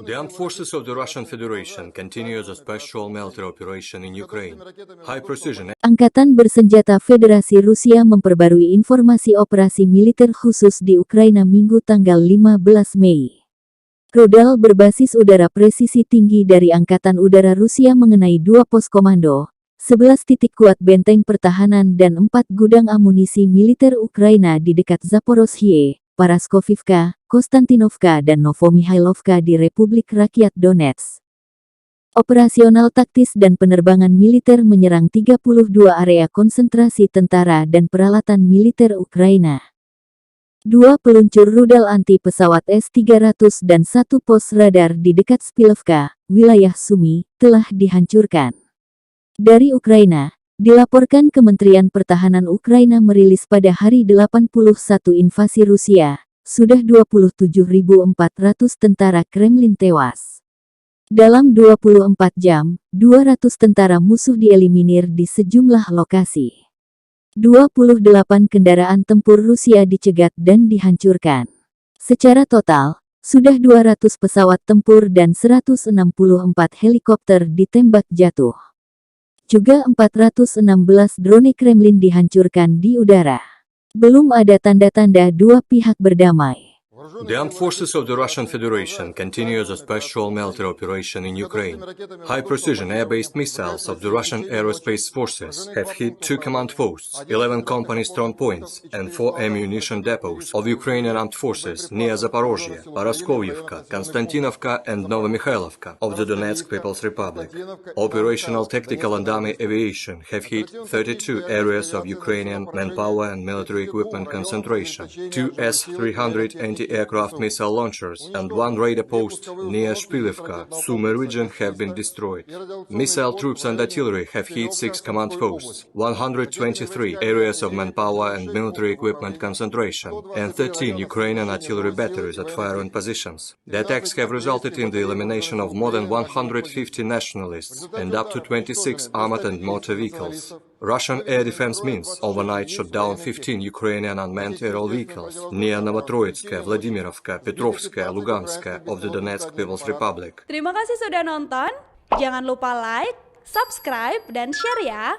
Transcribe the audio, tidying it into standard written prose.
The armed forces of the Russian Federation continues a special military operation in Ukraine. High precision. Angkatan Bersenjata Federasi Rusia memperbarui informasi operasi militer khusus di Ukraina Minggu tanggal 15 Mei. Rudal berbasis udara presisi tinggi dari Angkatan Udara Rusia mengenai 2 pos komando, 11 titik kuat benteng pertahanan dan 4 gudang amunisi militer Ukraina di dekat Zaporozhye, Paraskovivka, Konstantinovka dan Novomihailovka di Republik Rakyat Donetsk. Operasional taktis dan penerbangan militer menyerang 32 area konsentrasi tentara dan peralatan militer Ukraina. 2 peluncur rudal anti-pesawat S-300 dan 1 pos radar di dekat Spilivka, wilayah Sumy, telah dihancurkan. Dari Ukraina, dilaporkan Kementerian Pertahanan Ukraina merilis pada hari 81 invasi Rusia, sudah 27.400 tentara Kremlin tewas. Dalam 24 jam, 200 tentara musuh dieliminir di sejumlah lokasi. 28 kendaraan tempur Rusia dicegat dan dihancurkan. Secara total, sudah 200 pesawat tempur dan 164 helikopter ditembak jatuh. Juga 416 drone Kremlin dihancurkan di udara. Belum ada tanda-tanda dua pihak berdamai. The armed forces of the Russian Federation continues a special military operation in Ukraine. High-precision air-based missiles of the Russian Aerospace Forces have hit 2 command posts, 11 company strong points, and 4 ammunition depots of Ukrainian armed forces near Zaporozhye, Paraskovivka, Konstantinovka and Novomihailovka of the Donetsk People's Republic. Operational tactical and army aviation have hit 32 areas of Ukrainian manpower and military equipment concentration, 2 S-300 anti-aircraft missile launchers and 1 radar post near Spilivka, Sumy region have been destroyed. Missile troops and artillery have hit 6 command posts, 123 areas of manpower and military equipment concentration, and 13 Ukrainian artillery batteries at firing positions. The attacks have resulted in the elimination of more than 150 nationalists and up to 26 armored and motor vehicles. Russian air defense means overnight shot down 15 Ukrainian unmanned aerial vehicles near Novotroitskaya, Vladimirovka, Petrovskaya, Luganskaya of the Donetsk People's Republic. Terima kasih sudah nonton. Jangan lupa like, subscribe, dan share ya.